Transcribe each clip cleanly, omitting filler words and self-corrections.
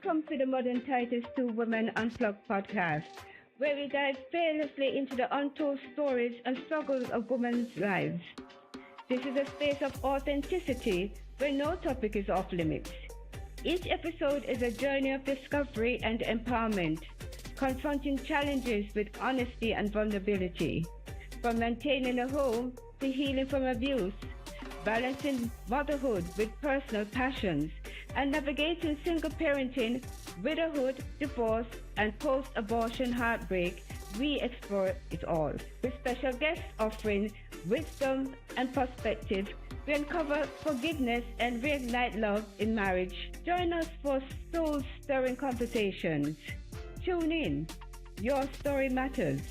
Welcome to the Modern Titus Two Women Unplugged podcast, where we dive fearlessly into the untold stories and struggles of women's lives. This is a space of authenticity where no topic is off limits. Each episode is a journey of discovery and empowerment, confronting challenges with honesty and vulnerability. From maintaining a home to healing from abuse, balancing motherhood with personal passions, and navigating single parenting, widowhood, divorce, and post-abortion heartbreak, we explore it all. With special guests offering wisdom and perspective, we uncover forgiveness and reignite love in marriage. Join us for soul-stirring conversations. Tune in. Your story matters.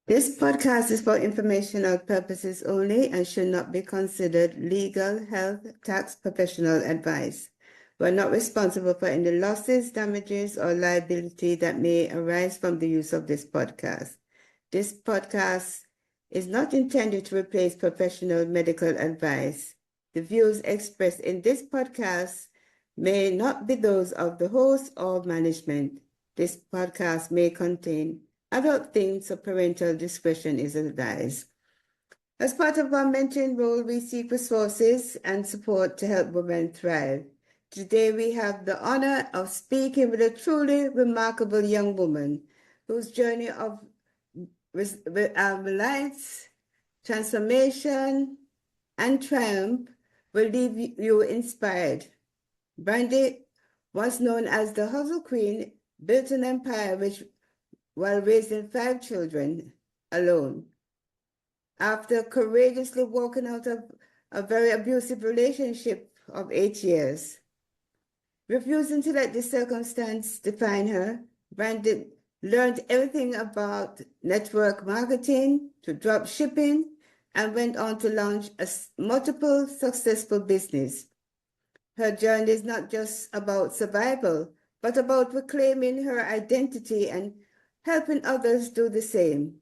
This podcast is for informational purposes only and should not be considered legal, health, tax, professional advice. We are not responsible for any losses, damages, or liability that may arise from the use of this podcast. This podcast is not intended to replace professional medical advice. The views expressed in this podcast may not be those of the host or management. This podcast may contain adult themes, so parental discretion is advised. As part of our mentoring role, we seek resources and support to help women thrive. Today, we have the honor of speaking with a truly remarkable young woman whose journey of reliance, transformation, and triumph will leave you inspired. Brandy, once known as the Hustle Queen, built an empire while raising 5 children alone. After courageously walking out of a very abusive relationship of 8 years, refusing to let the circumstance define her, Brandy learned everything about network marketing to drop shipping and went on to launch multiple successful business. Her journey is not just about survival, but about reclaiming her identity and helping others do the same.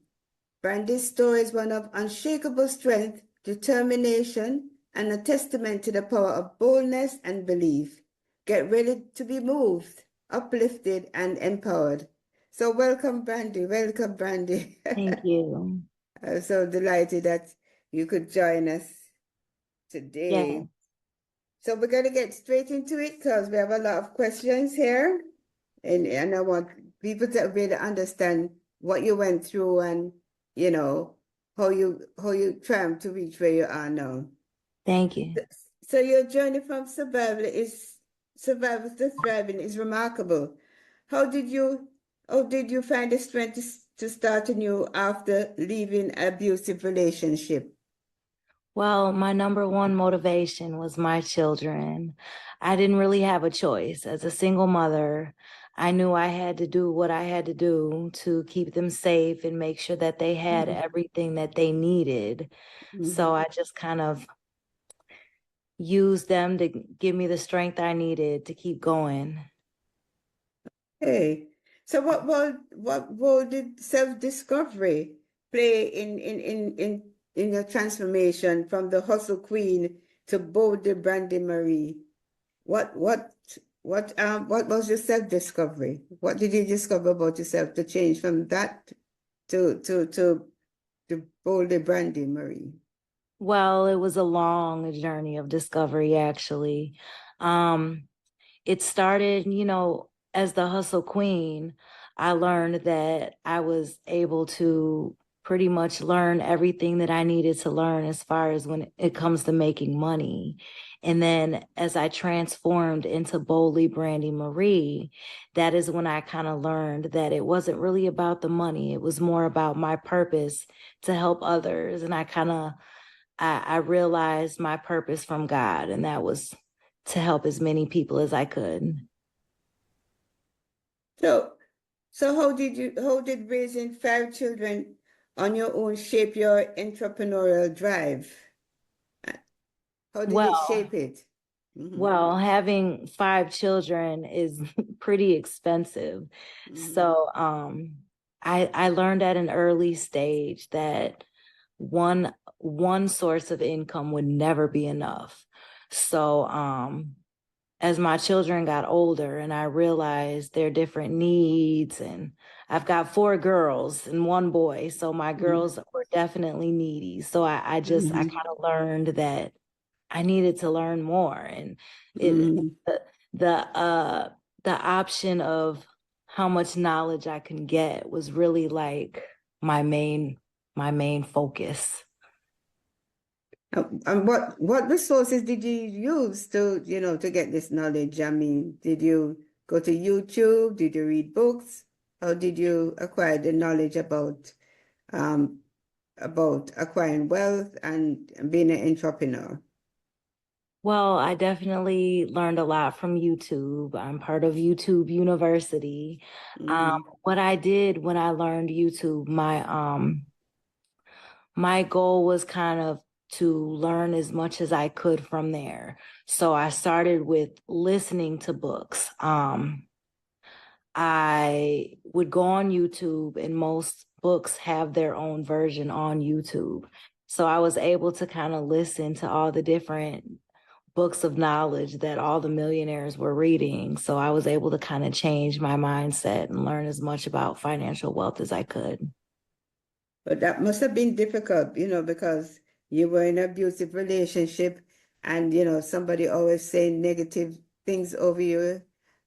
Brandy's story is one of unshakable strength, determination, and a testament to the power of boldness and belief. Get ready to be moved, uplifted, and empowered. So welcome, Brandy. Welcome, Brandy. Thank you. I'm so delighted that you could join us today. Yeah. So we're going to get straight into it because we have a lot of questions here. And I want people to really understand what you went through and, you know, how you triumphed to reach where you are now. Thank you. So your journey from survival to thriving is remarkable. How did you find the strength to start anew after leaving an abusive relationship? Well, my number one motivation was my children. I didn't really have a choice. As a single mother, I knew I had to do what I had to do to keep them safe and make sure that they had everything that they needed. So I just kind of used them to give me the strength I needed to keep going. Hey, so what role did self-discovery play in your transformation from the hustle queen to bold Brandy Marie? What was your self-discovery? What did you discover about yourself to change from that to bold Brandy Marie? Well, it was a long journey of discovery, actually. It started, as the hustle queen. I learned that I was able to pretty much learn everything that I needed to learn as far as when it comes to making money. And then as I transformed into Boldly Brandy Marie, that is when I kind of learned that it wasn't really about the money. It was more about my purpose to help others. And I realized my purpose from God, and that was to help as many people as I could. So how did raising 5 children on your own shape your entrepreneurial drive? How did it shape it? Well, having 5 children is pretty expensive. So I learned at an early stage that one source of income would never be enough. So as my children got older and I realized their different needs, and I've got 4 girls and 1 boy, so my girls were definitely needy. So I kind of learned that I needed to learn more, and the option of how much knowledge I can get was really like my main focus. And what resources did you use to, to get this knowledge? I mean, did you go to YouTube? Did you read books? How did you acquire the knowledge about acquiring wealth and being an entrepreneur? Well, I definitely learned a lot from YouTube. I'm part of YouTube University. What I did when I learned YouTube, my goal was kind of to learn as much as I could from there. So I started with listening to books. I would go on YouTube, and most books have their own version on YouTube. So I was able to kind of listen to all the different books of knowledge that all the millionaires were reading. So I was able to kind of change my mindset and learn as much about financial wealth as I could. But that must have been difficult, because you were in an abusive relationship and, somebody always saying negative things over you.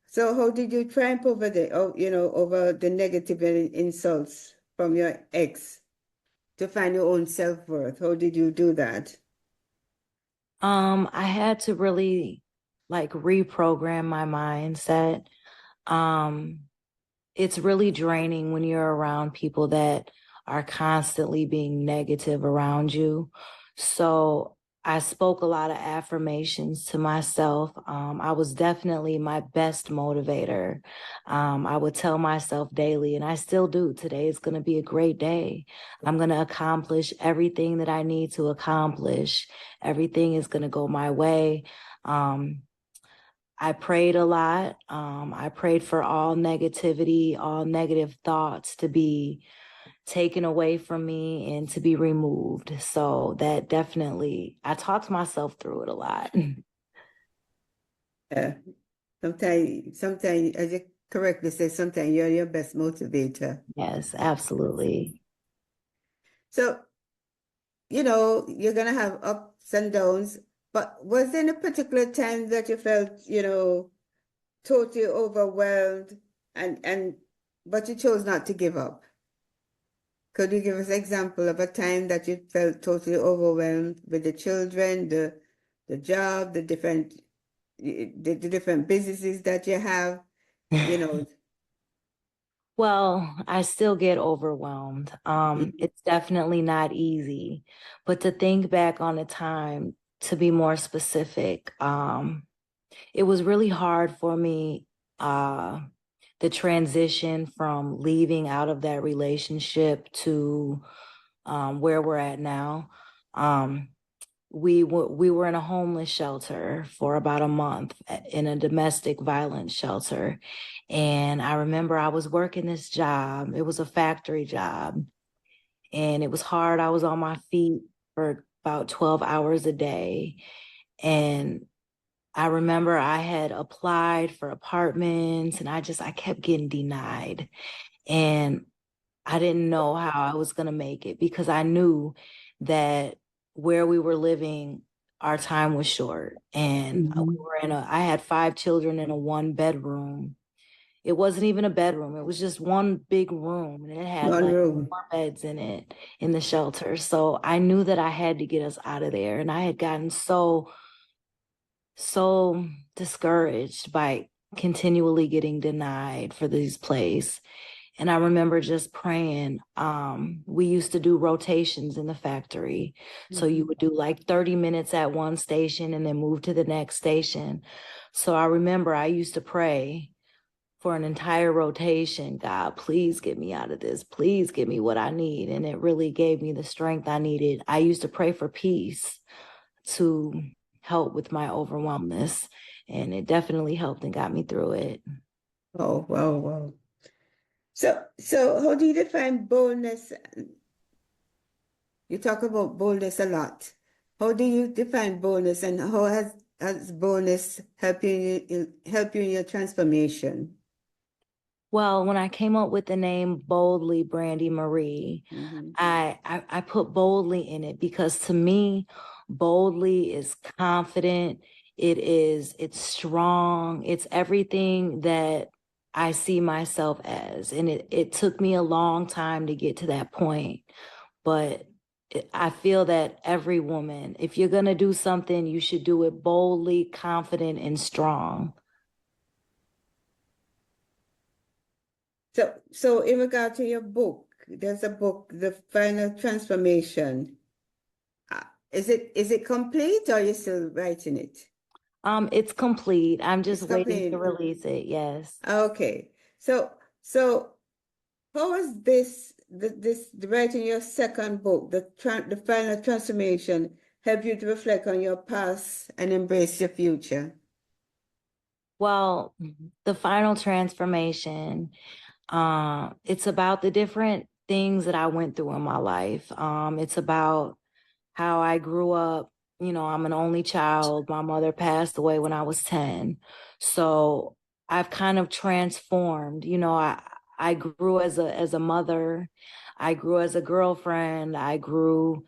So how did you triumph over over the negative insults from your ex to find your own self-worth? How did you do that? I had to really like reprogram my mindset. It's really draining when you're around people that are constantly being negative around you. So I spoke a lot of affirmations to myself. I was definitely my best motivator. I would tell myself daily, and I still do, today is going to be a great day. I'm going to accomplish everything that I need to accomplish. Everything is going to go my way. I prayed a lot. I prayed for all negativity, all negative thoughts to be taken away from me and to be removed. So that definitely, I talked myself through it a lot. Yeah. Sometimes, as you correctly say, sometimes you're your best motivator. Yes, absolutely. So, you're going to have ups and downs, but was there any particular time that you felt, totally overwhelmed but you chose not to give up? Could you give us an example of a time that you felt totally overwhelmed with the children, the job, the different businesses that you have, Well, I still get overwhelmed. It's definitely not easy, but to think back on the time, to be more specific, it was really hard for me, the transition from leaving out of that relationship to where we're at now. We were in a homeless shelter for about a month, in a domestic violence shelter. And I remember I was working this job. It was a factory job, and it was hard. I was on my feet for about 12 hours a day. And I remember I had applied for apartments, and I kept getting denied. And I didn't know how I was going to make it, because I knew that where we were living, our time was short. And I had 5 children in a 1-bedroom. It wasn't even a bedroom. It was just one big room, and it had one like room. 4 beds in it, in the shelter. So I knew that I had to get us out of there. And I had gotten so discouraged by continually getting denied for this place. And I remember just praying. We used to do rotations in the factory. So you would do like 30 minutes at one station and then move to the next station. So I remember I used to pray for an entire rotation. God, please get me out of this. Please give me what I need. And it really gave me the strength I needed. I used to pray for peace to help with my overwhelmness. And it definitely helped and got me through it. Oh, wow, wow. So how do you define boldness You talk about boldness a lot. How do you define boldness, and how has boldness helped you in your transformation? Well, when I came up with the name Boldly Brandy Marie, Mm-hmm. I put boldly in it because to me, boldly is confident. It's strong. It's everything that I see myself as. And it took me a long time to get to that point. But I feel that every woman, if you're going to do something, you should do it boldly, confident, and strong. So in regard to your book, there's a book, The Final Transformation. Is it complete, or are you still writing it? It's complete. I'm just It's waiting complete. to release it. Yes. Okay. So how was the writing your second book, the Final Transformation, help you to reflect on your past and embrace your future? Well, the final transformation, it's about the different things that I went through in my life. It's about how I grew up. You know, I'm an only child. My mother passed away when I was 10. So I've kind of transformed. You know, I grew as a mother. I grew as a girlfriend. I grew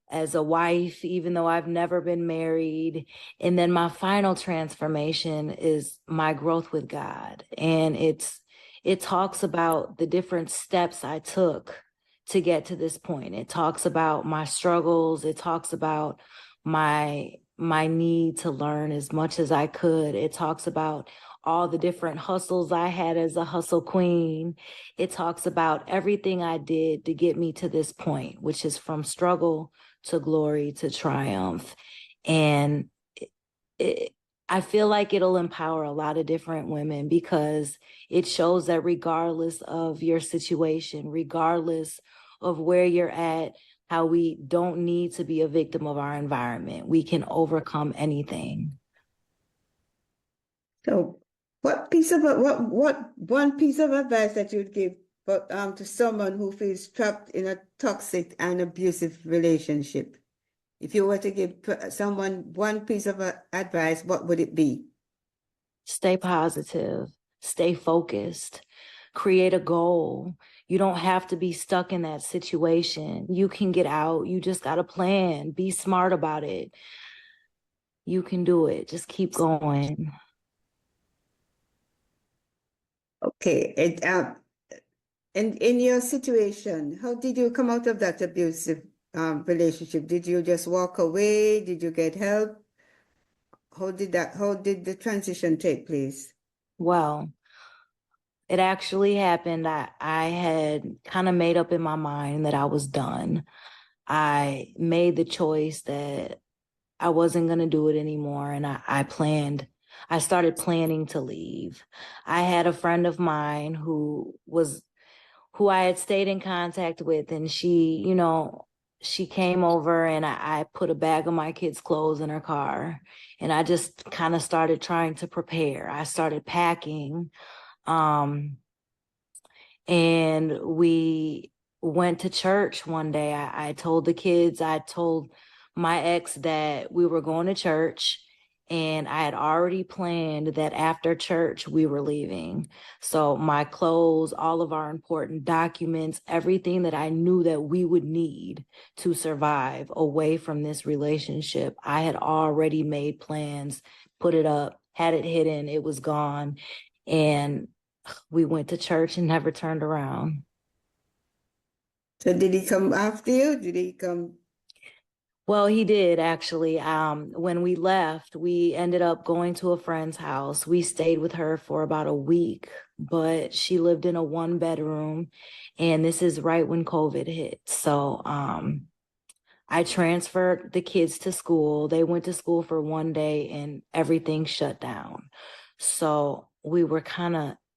as a wife, even though I've never been married. And then my final transformation is my growth with God. And it talks about the different steps I took to get to this point. It talks about my struggles. It talks about my need to learn as much as I could. It talks about all the different hustles I had as a hustle queen. It talks about everything I did to get me to this point, which is from struggle to glory to triumph. And it, I feel like it'll empower a lot of different women because it shows that regardless of your situation, regardless of where you're at, how we don't need to be a victim of our environment. We can overcome anything. So what one piece of advice that you'd give to someone who feels trapped in a toxic and abusive relationship? If you were to give someone one piece of advice, what would it be? Stay positive, stay focused, create a goal. You don't have to be stuck in that situation. You can get out. You just got to plan. Be smart about it. You can do it. Just keep going. Okay. In your situation, how did you come out of that abusive relationship? Did you just walk away? Did you get help? How did the transition take place? Well, it actually happened. I had kind of made up in my mind that I was done. I made the choice that I wasn't going to do it anymore. And I started planning to leave. I had a friend of mine who I had stayed in contact with, and she came over and I put a bag of my kids' clothes in her car, and I just kind of started trying to prepare. I started packing. Um, and we went to church one day. I told the kids, I told my ex that we were going to church, and I had already planned that after church we were leaving. So my clothes, all of our important documents, everything that I knew that we would need to survive away from this relationship, I had already made plans, put it up, had it hidden, it was gone. And we went to church and never turned around. So did he come after you? Did he come? Well, he did actually. When we left, we ended up going to a friend's house. We stayed with her for about a week, but she lived in a 1-bedroom, and this is right when COVID hit. So I transferred the kids to school. They went to school for one day and everything shut down. So we were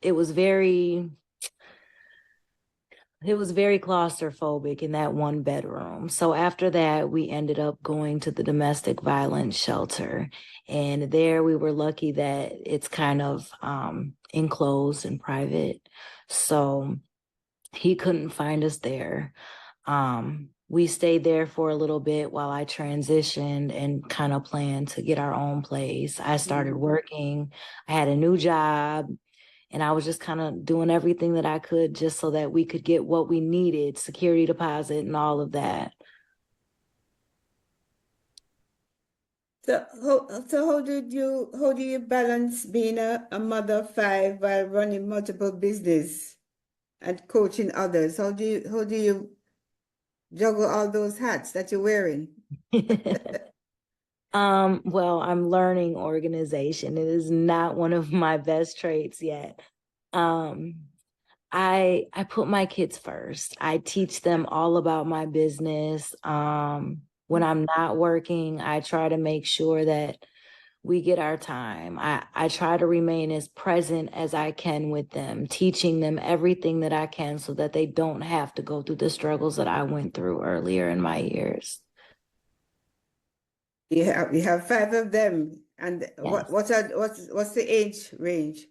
it was very claustrophobic in that 1-bedroom. So after that, we ended up going to the domestic violence shelter. And there we were lucky that it's kind of enclosed and private. So he couldn't find us there. we stayed there for a little bit while I transitioned and kind of planned to get our own place. I started working. I had a new job, and I was just kind of doing everything that I could just so that we could get what we needed, security deposit and all of that. So how do you balance being a mother of five while running multiple business and coaching others? How do you juggle all those hats that you're wearing? Well, I'm learning organization. It is not one of my best traits yet. I put my kids first. I teach them all about my business. When I'm not working, I try to make sure that we get our time. I try to remain as present as I can with them, teaching them everything that I can so that they don't have to go through the struggles that I went through earlier in my years. You have five of them, and Yes. what's the age range?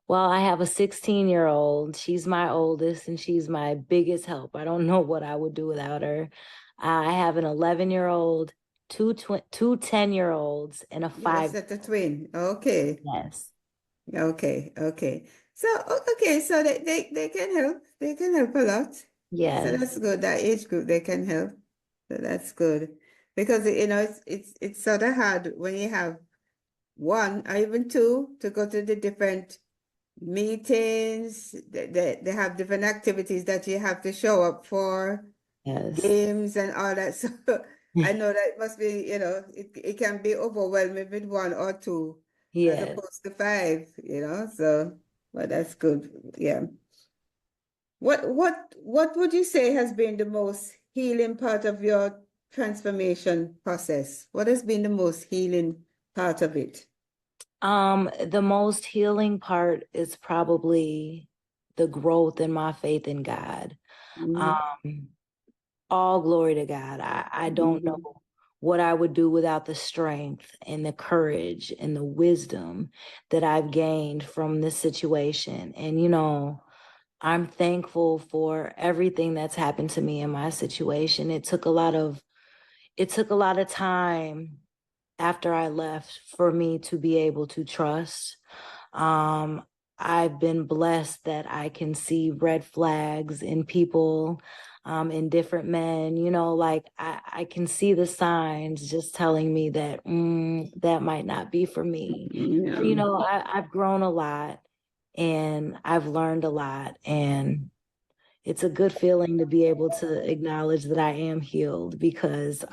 Well, I have a 16-year-old. She's my oldest and she's my biggest help. I don't know what I would do without her. I have an 11-year-old, two 10-year-olds, and a Yes, 5. that's a twin. Okay. Yes. Okay. So they can help. They can help a lot. So Yes. that's good. That age group they can help. So that's good. Because it's sort of hard when you have one or even two to go to the different meetings. They have different activities that you have to show up for, Yes. games and all that. So I know that it must be, it can be overwhelming with one or two as Yes. opposed to five, so but that's good. Yeah. What would you say has been the most healing part of your transformation process? What has been the most healing part of it? The most healing part is probably the growth in my faith in God. Mhm. Um, all glory to God. I don't know what I would do without the strength and the courage and the wisdom that I've gained from this situation. And, I'm thankful for everything that's happened to me in my situation. It took a lot of time after I left for me to be able to trust. Um, I've been blessed that I can see red flags in people, in different men, like I can see the signs just telling me that that might not be for me. Yeah. I've grown a lot and I've learned a lot, and it's a good feeling to be able to acknowledge that I am healed because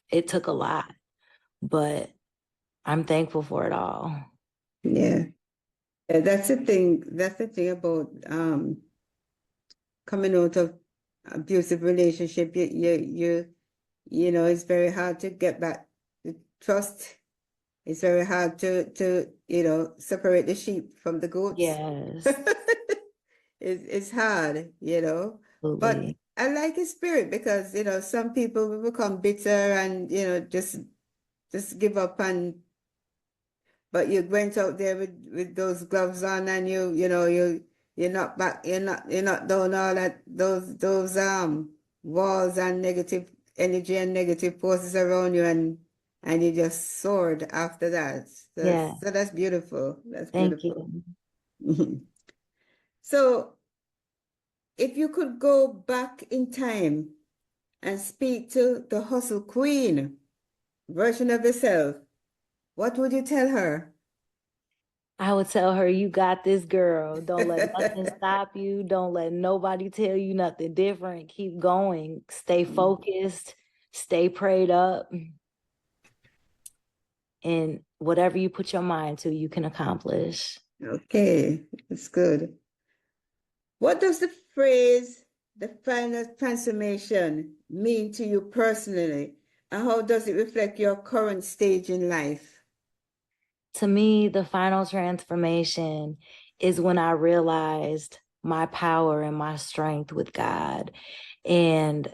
it took a lot, but I'm thankful for it all. Yeah. That's the thing. That's the thing about coming out of abusive relationship. It's very hard to get back the trust. It's very hard to separate the sheep from the goats. Yes, It's hard. But absolutely. I like his spirit because, some people will become bitter and, just give up, but you went out there with those gloves on, and you're not back, you're not doing all that, those walls and negative energy and negative forces around you, and you just soared after that. Yeah, So that's beautiful. That's thank beautiful. you. So if you could go back in time and speak to the hustle queen version of yourself, what would you tell her? I would tell her, you got this, girl. Don't let nothing stop you. Don't let nobody tell you nothing different. Keep going. Stay focused. Stay prayed up. And whatever you put your mind to, you can accomplish. Okay, that's good. What does the phrase the final transformation mean to you personally? And how does it reflect your current stage in life? To me, the final transformation is when I realized my power and my strength with God. And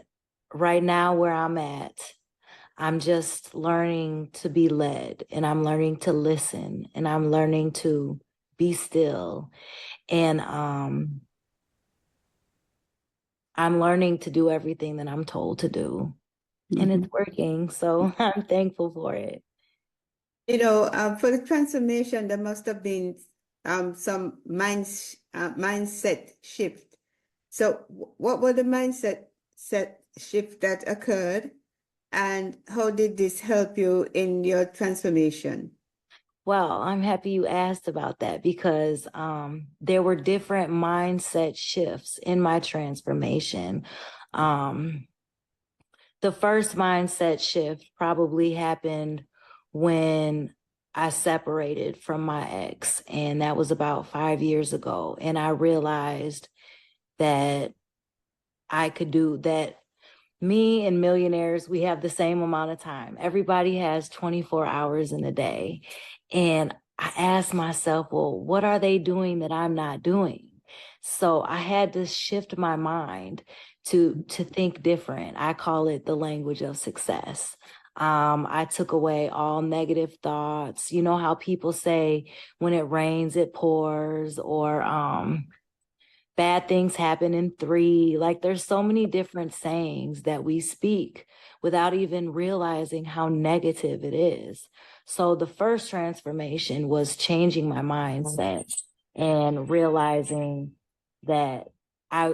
right now, where I'm at, I'm just learning to be led, and I'm learning to listen, and I'm learning to be still. And I'm learning to do everything that I'm told to do, and it's working. So I'm thankful for it. For the transformation, there must have been some mindset shift. So, what were the set shift that occurred, and how did this help you in your transformation? Well, I'm happy you asked about that because there were different mindset shifts in my transformation. Um, the first mindset shift probably happened when I separated from my ex, and that was about 5 years ago. And I realized that I could do that. Me and millionaires, we have the same amount of time. Everybody has 24 hours in a day. And I asked myself, well, what are they doing that I'm not doing? So I had to shift my mind to think different. I call it the language of success. I took away all negative thoughts. You know how people say when it rains, it pours, or bad things happen in three. Like there's so many different sayings that we speak without even realizing how negative it is. So the first transformation was changing my mindset and realizing that I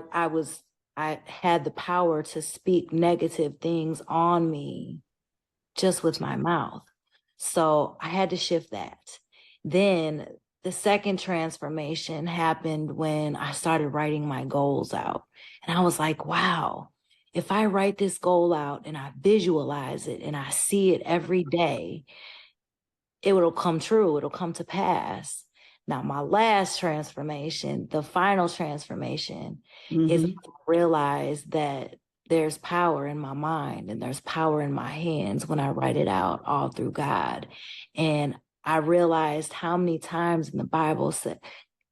had the power to speak negative things on me just with my mouth. So I had to shift that. Then the second transformation happened when I started writing my goals out. And I was like, wow, if I write this goal out and I visualize it and I see it every day, it will come true. It'll come to pass. Now, my last transformation, the final transformation, is I realize that there's power in my mind and there's power in my hands when I write it out all through God. And I realized how many times in the Bible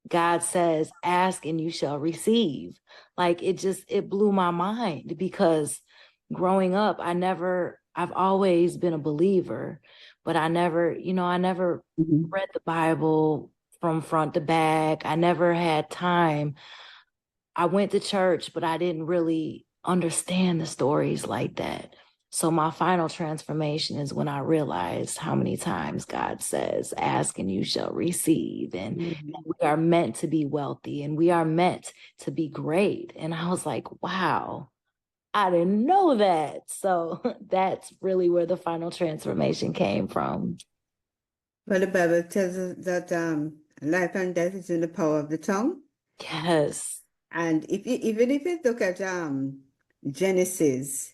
God says, ask and you shall receive. Like it blew my mind because growing up, I've always been a believer, but I never read the Bible from front to back. I never had time. I went to church, but I didn't really understand the stories like that. So my final transformation is when I realized how many times God says, ask and you shall receive. And we are meant to be wealthy and we are meant to be great. And I was like, wow, I didn't know that. So that's really where the final transformation came from. Well, the Bible tells us that life and death is in the power of the tongue. Yes. And even if you look at Genesis,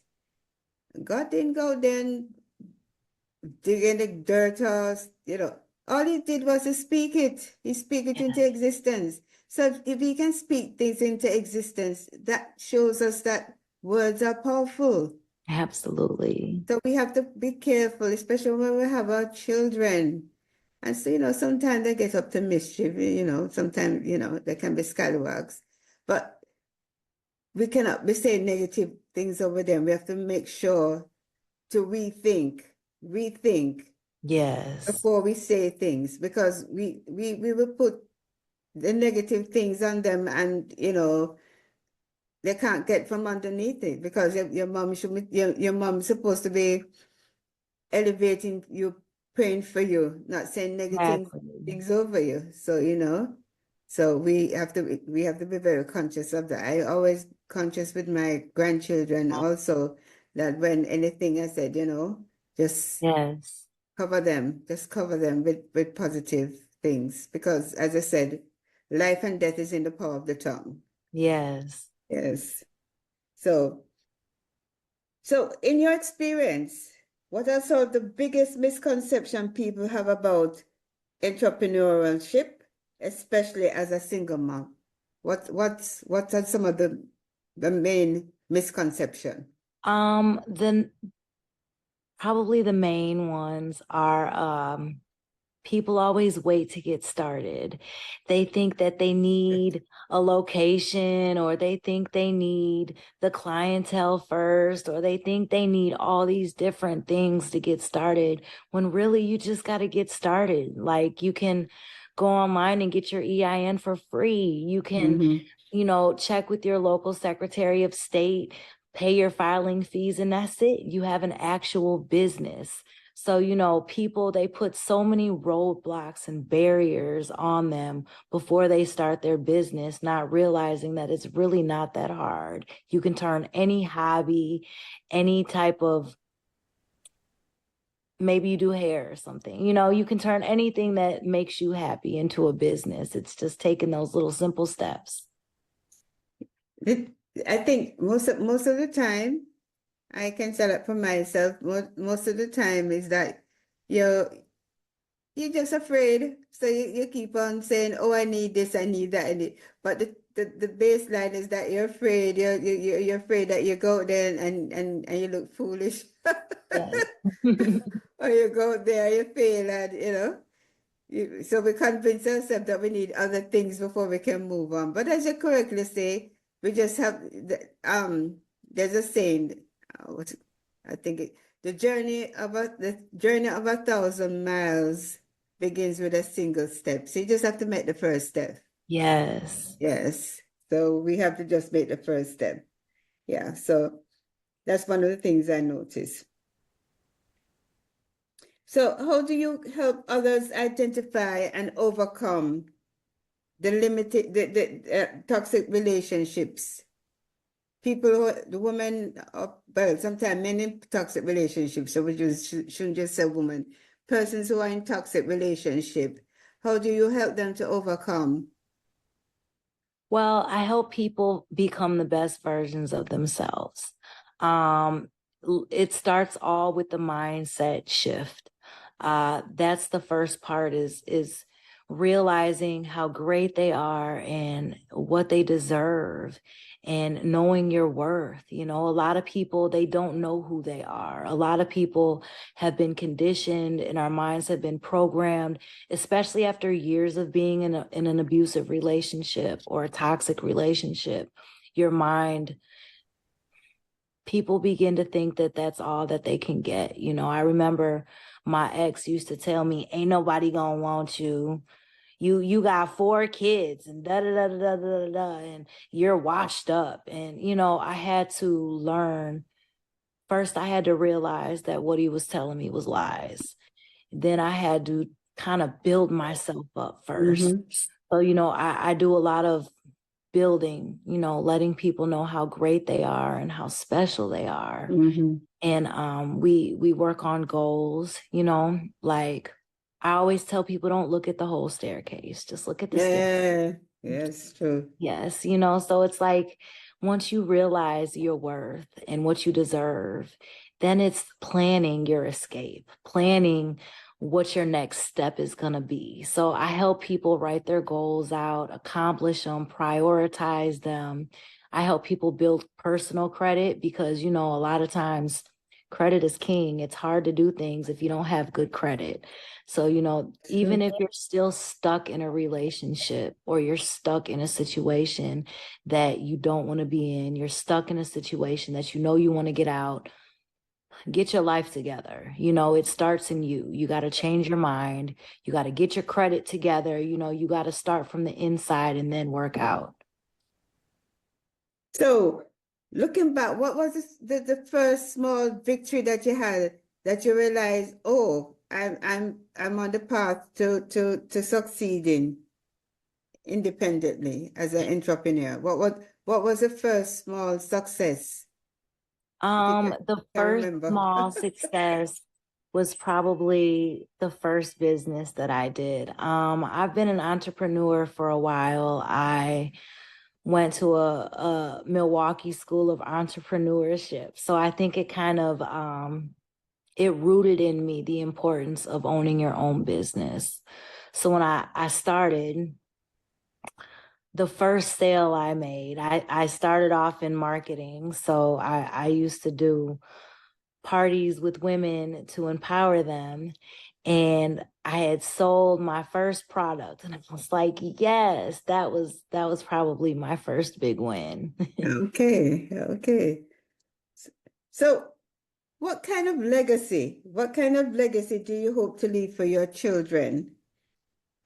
God didn't go then digging the dirt or, all he did was to speak it. He speak it into existence. So if he can speak things into existence, that shows us that words are powerful. Absolutely. So we have to be careful, especially when we have our children. And so, sometimes they get up to mischief, sometimes, they can be scallywags. But we cannot be saying negative things over them. We have to make sure to rethink Yes. before we say things, because we will put the negative things on them and, they can't get from underneath it because your mom your mom's supposed to be elevating you, praying for you, not saying negative things over you. So we have to be very conscious of that. I always conscious with my grandchildren also that when anything I said, just Yes. just cover them with positive things, because as I said, life and death is in the power of the tongue. Yes. Yes. So in your experience, what are some of the biggest misconception people have about entrepreneurship, especially as a single mom? What are some of the main misconception? Then probably the main ones are people always wait to get started. They think that they need a location, or they think they need the clientele first, or they think they need all these different things to get started, when really you just got to get started. Like you can go online and get your EIN for free. You can check with your local Secretary of State, pay your filing fees, and that's it. You have an actual business. So, people, they put so many roadblocks and barriers on them before they start their business, not realizing that it's really not that hard. You can turn any hobby, any type of, maybe you do hair or something, you can turn anything that makes you happy into a business. It's just taking those little simple steps. I think most of the time, I can say that for myself. Most of the time is that you're just afraid, so you keep on saying, "Oh, I need this, I need that, I need." But the baseline is that you're afraid. You're afraid that you go out there and you look foolish, Yes. or you go out there, you fail, and so we convince ourselves that we need other things before we can move on. But as you correctly say, we just have there's a saying, I think the journey of 1,000 miles begins with a single step. So you just have to make the first step. Yes. Yes. So we have to just make the first step. Yeah. So that's one of the things I noticed. So how do you help others identify and overcome the toxic relationships? The women, well, sometimes men in toxic relationships, so we shouldn't just say women, persons who are in toxic relationship, how do you help them to overcome? Well, I help people become the best versions of themselves. It starts all with the mindset shift. That's the first part is realizing how great they are and what they deserve and knowing your worth. A lot of people, they don't know who they are. A lot of people have been conditioned and our minds have been programmed, especially after years of being in an abusive relationship or a toxic relationship. Your mind, people begin to think that that's all that they can get. I remember my ex used to tell me, ain't nobody gonna want you. You got 4 kids and da da da da da da da, and you're washed up. And I had to learn. First, I had to realize that what he was telling me was lies. Then I had to kind of build myself up first. So, I do a lot of building, letting people know how great they are and how special they are. And we work on goals, like I always tell people, don't look at the whole staircase, just look at the staircase. Yes, true. Yes, so it's like once you realize your worth and what you deserve, then it's planning your escape, planning what your next step is going to be. So I help people write their goals out, accomplish them, prioritize them. I help people build personal credit because, a lot of times credit is king. It's hard to do things if you don't have good credit. So, even if you're still stuck in a relationship or you're stuck in a situation that you don't want to be in, you're stuck in a situation that you want to get out, get your life together. It starts in you. You got to change your mind. You got to get your credit together. You got to start from the inside and then work out. So looking back, what was the first small victory that you had that you realized, oh, I'm on the path to succeeding independently as an entrepreneur? What was the first small success? The first small success was probably the first business that I did. I've been an entrepreneur for a while. I went to a Milwaukee School of Entrepreneurship. So I think it kind of it rooted in me the importance of owning your own business. So when I started, the first sale I made, I started off in marketing. So I used to do parties with women to empower them. And I had sold my first product and I was like, yes, that was probably my first big win. Okay. So what kind of legacy do you hope to leave for your children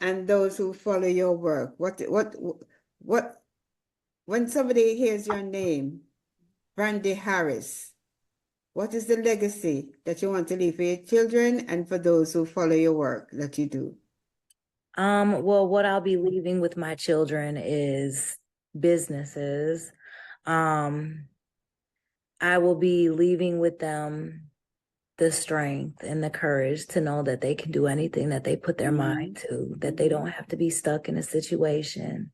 and those who follow your work? What when somebody hears your name, Brandy Harris, what is the legacy that you want to leave for your children and for those who follow your work that you do? Well, what I'll be leaving with my children is businesses. I will be leaving with them the strength and the courage to know that they can do anything that they put their mind to, that they don't have to be stuck in a situation.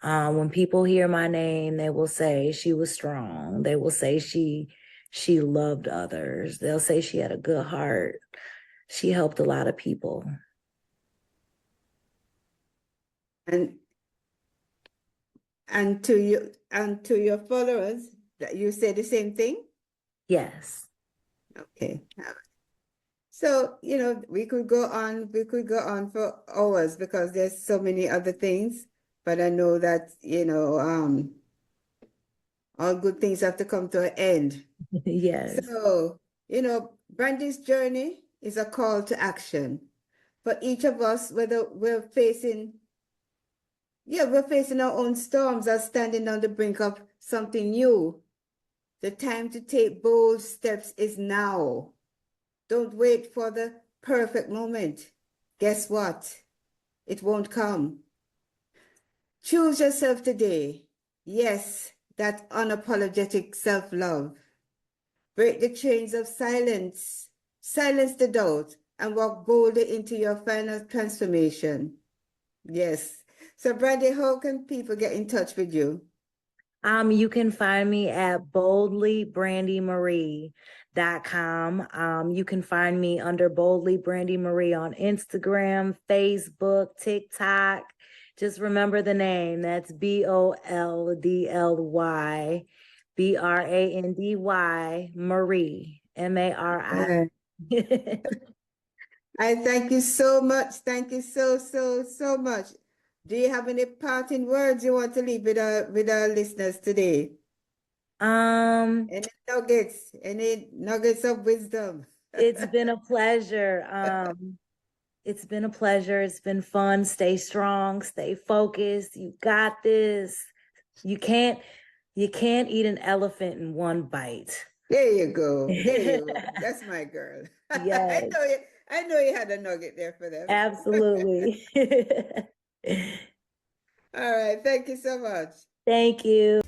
When people hear my name, they will say she was strong. They will say she loved others. They'll say she had a good heart. She helped a lot of people. And to your followers, that you say the same thing? Yes. Okay. So, we could go on for hours because there's so many other things, but I know that, all good things have to come to an end. Yes. So, Brandy's journey is a call to action for each of us, whether we're facing our own storms or standing on the brink of something new. The time to take bold steps is now. Don't wait for the perfect moment. Guess what? It won't come. Choose yourself today. Yes, that unapologetic self-love. Break the chains of silence. Silence the doubt and walk boldly into your final transformation. Yes. So, Brandy, how can people get in touch with you? You can find me at boldlybrandymarie.com. You can find me under Boldly Brandy Marie on Instagram, Facebook, TikTok. Just remember the name. That's BOLDLYBRANDY Marie, MARI. I thank you so much. Thank you so much. Do you have any parting words you want to leave with our listeners today? Any nuggets of wisdom? It's been a pleasure. It's been a pleasure. It's been fun. Stay strong, stay focused. You got this. You can't eat an elephant in one bite. There you go. There you go. That's my girl. Yes. I know you had a nugget there for them. Absolutely. All right. Thank you so much. Thank you.